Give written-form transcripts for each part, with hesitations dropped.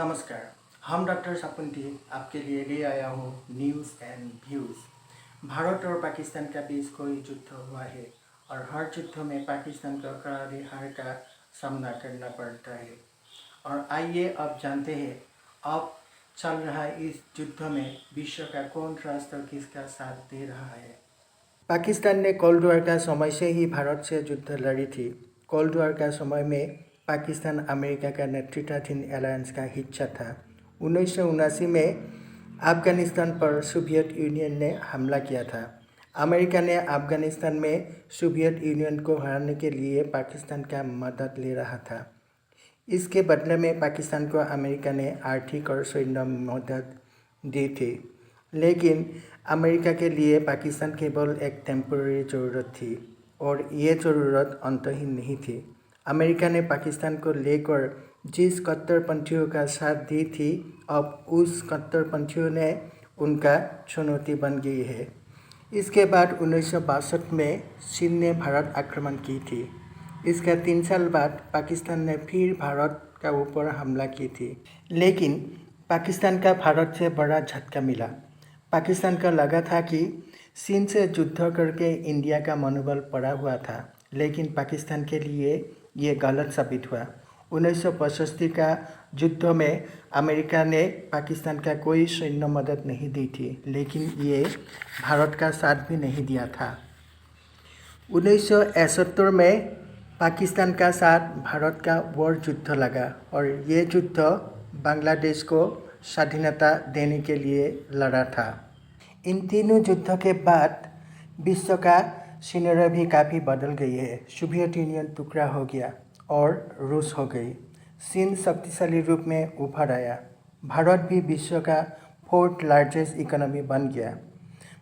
नमस्कार। हम डॉक्टर सपुंटी आपके लिए ले आया हूँ न्यूज़ एंड व्यूज़। भारत और पाकिस्तान के बीच कोई युद्ध हुआ है और हर युद्ध में पाकिस्तान को करारी हार का सामना करना पड़ता है। और आइए अब जानते हैं अब चल रहा इस युद्ध में विश्व का कौन राष्ट्र किसका साथ दे रहा है। पाकिस्तान ने कोल्ड वॉर का समय से ही भारत से युद्ध लड़ी थी। कोल्ड वॉर का समय में पाकिस्तान अमेरिका का नेतृत्वाधीन अलायंस का हिस्सा था। 1979 में अफगानिस्तान पर सोवियत यूनियन ने हमला किया था। अमेरिका ने अफगानिस्तान में सोवियत यूनियन को हराने के लिए पाकिस्तान का मदद ले रहा था। इसके बदले में पाकिस्तान को अमेरिका ने आर्थिक और सैन्य मदद दी थी, लेकिन अमेरिका के लिए पाकिस्तान केवल एक टेम्पररी ज़रूरत थी और ये ज़रूरत अंतहीन नहीं थी। अमेरिका ने पाकिस्तान को लेकर जिस कट्टरपंथियों का साथ दी थी, अब उस कट्टरपंथियों ने उनका चुनौती बन गई है। इसके बाद 1962 में चीन ने भारत आक्रमण की थी। इसका 3 साल बाद पाकिस्तान ने फिर भारत का ऊपर हमला की थी, लेकिन पाकिस्तान का भारत से बड़ा झटका मिला। पाकिस्तान को लगा था कि चीन से युद्ध करके इंडिया का मनोबल बढ़ा हुआ था, लेकिन पाकिस्तान के लिए ये गलत साबित हुआ। 1965 का युद्ध में अमेरिका ने पाकिस्तान का कोई सैन्य मदद नहीं दी थी, लेकिन ये भारत का साथ भी नहीं दिया था। 1971 में पाकिस्तान का साथ भारत का वॉर युद्ध लगा और ये युद्ध बांग्लादेश को स्वाधीनता देने के लिए लड़ा था। इन तीनों युद्धों के बाद विश्व का सिनेरियो भी काफ़ी बदल गई है। सोवियत यूनियन टुकड़ा हो गया और रूस हो गई। चीन शक्तिशाली रूप में उभर आया। भारत भी विश्व का 4th लार्जेस्ट इकोनॉमी बन गया।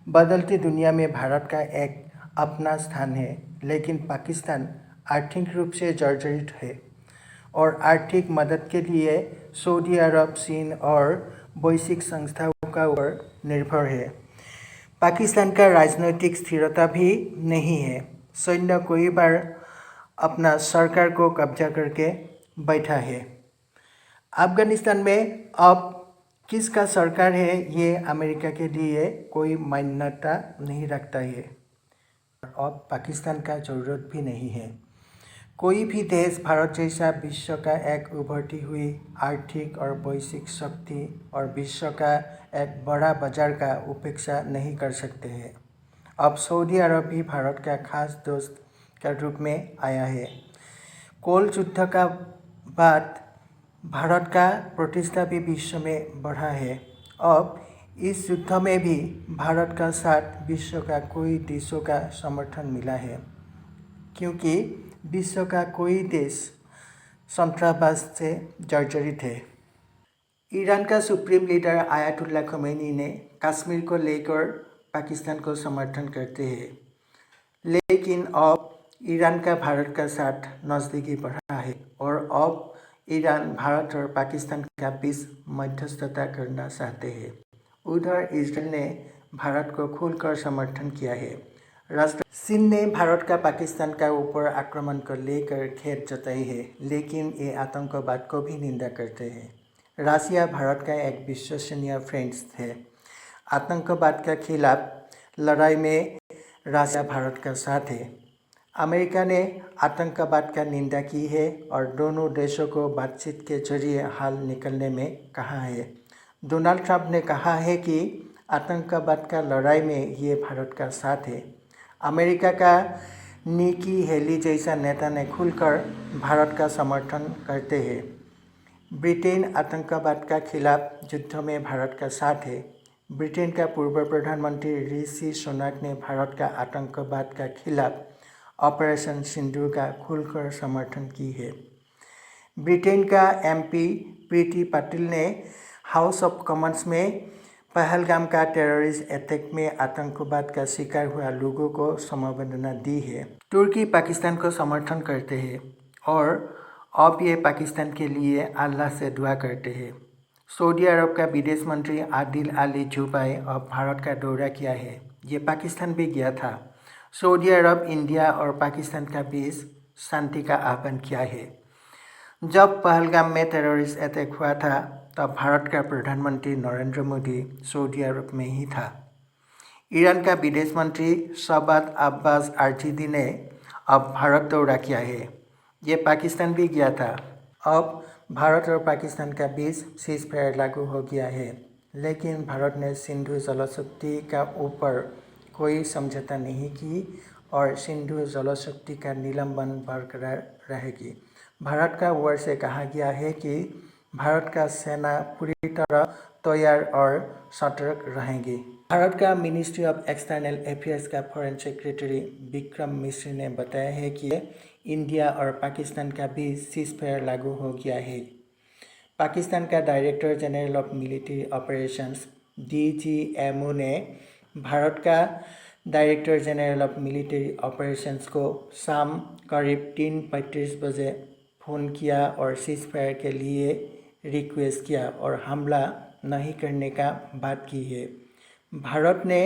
बदलती दुनिया में भारत का एक अपना स्थान है, लेकिन पाकिस्तान आर्थिक रूप से जर्जरित है और आर्थिक मदद के लिए सऊदी अरब, चीन और वैश्विक संस्थाओं का ऊपर निर्भर है। पाकिस्तान का राजनीतिक स्थिरता भी नहीं है। सैन्य कई बार अपना सरकार को कब्जा करके बैठा है। अफगानिस्तान में अब किसका सरकार है ये अमेरिका के लिए कोई मान्यता नहीं रखता है। अब पाकिस्तान का ज़रूरत भी नहीं है। कोई भी देश भारत जैसा विश्व का एक उभरती हुई आर्थिक और वैश्विक शक्ति और विश्व का एक बड़ा बाजार का उपेक्षा नहीं कर सकते हैं। अब सऊदी अरब भी भारत का खास दोस्त के रूप में आया है। कोल्ड युद्ध का बाद भारत का प्रतिष्ठा भी विश्व में बढ़ा है। अब इस युद्ध में भी भारत का साथ विश्व का कई देशों का समर्थन मिला है, क्योंकि विश्व का कोई देश संतरासवाद से जर्जरित है। ईरान का सुप्रीम लीडर आयतुल्ला खमेनी ने कश्मीर को लेकर पाकिस्तान को समर्थन करते हैं, लेकिन अब ईरान का भारत का साथ नज़दीकी बढ़ा है और अब ईरान भारत और पाकिस्तान के बीच मध्यस्थता करना चाहते हैं। उधर इजराइल ने भारत को खुलकर समर्थन किया है। राष्ट्र चीन ने भारत का पाकिस्तान का ऊपर आक्रमण को लेकर खेद जताई है, लेकिन ये आतंकवाद को भी निंदा करते हैं। रसिया भारत का एक विश्वसनीय फ्रेंड है। आतंकवाद के खिलाफ लड़ाई में रसिया भारत का साथ है। अमेरिका ने आतंकवाद का निंदा की है और दोनों देशों को बातचीत के जरिए हल निकलने में कहा है। डोनाल्ड ट्रंप ने कहा है कि आतंकवाद का लड़ाई में ये भारत का साथ है। अमेरिका का निकी हेली जैसा नेता ने खुलकर भारत का समर्थन करते हैं। ब्रिटेन आतंकवाद का खिलाफ युद्ध में भारत का साथ है। ब्रिटेन का पूर्व प्रधानमंत्री ऋषि सुनक ने भारत का आतंकवाद का खिलाफ ऑपरेशन सिंदूर का खुलकर समर्थन की है। ब्रिटेन का एमपी प्रीति पाटिल ने हाउस ऑफ कॉमन्स में पहलगाम का टेररिस्ट अटैक में आतंकवाद का शिकार हुआ लोगों को संबोधना दी है। तुर्की पाकिस्तान को समर्थन करते हैं और अब ये पाकिस्तान के लिए अल्लाह से दुआ करते हैं। सऊदी अरब का विदेश मंत्री आदिल अली जुबैर अब भारत का दौरा किया है। ये पाकिस्तान भी गया था। सऊदी अरब, इंडिया और पाकिस्तान के बीच शांति का आह्वान किया है। जब पहलगाम में टेररिस्ट अटैक हुआ था तब भारत का प्रधानमंत्री नरेंद्र मोदी सऊदी अरब में ही था। ईरान का विदेश मंत्री शबात अब्बास आर्जीदी ने अब भारत दौरा किया है। ये पाकिस्तान भी गया था। अब भारत और पाकिस्तान का बीच सीज़फायर लागू हो गया है, लेकिन भारत ने सिंधु जलशक्ति का ऊपर कोई समझौता नहीं की और सिंधु जलशक्ति का निलंबन बरकरार रहेगी। भारत का ओर से कहा गया है कि भारत का सेना पूरी तरह तैयार और सतर्क रहेगी। भारत का मिनिस्ट्री ऑफ एक्सटर्नल अफेयर्स का फॉरेन सेक्रेटरी विक्रम मिश्री ने बताया है कि इंडिया और पाकिस्तान का बीच सीज़फायर लागू हो गया है। पाकिस्तान का director general of military operations DGMO ने भारत का director general of military operations को शाम करीब 3:35 बजे फ़ोन किया और सीज़फायर के लिए रिक्वेस्ट किया और हमला नहीं करने का बात की है। भारत ने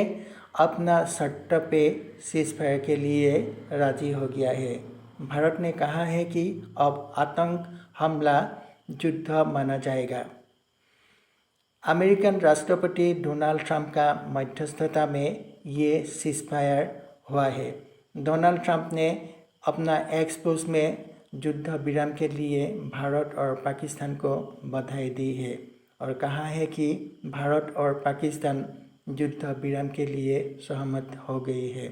अपना शर्त पे सीज़फायर के लिए राजी हो गया है। भारत ने कहा है कि अब आतंक हमला युद्ध माना जाएगा। अमेरिकन राष्ट्रपति डोनाल्ड ट्रंप का मध्यस्थता में ये सीज़फायर हुआ है। डोनाल्ड ट्रंप ने अपना एक्स पोस्ट में युद्ध विराम के लिए भारत और पाकिस्तान को बधाई दी है और कहा है कि भारत और पाकिस्तान युद्ध विराम के लिए सहमत हो गई है।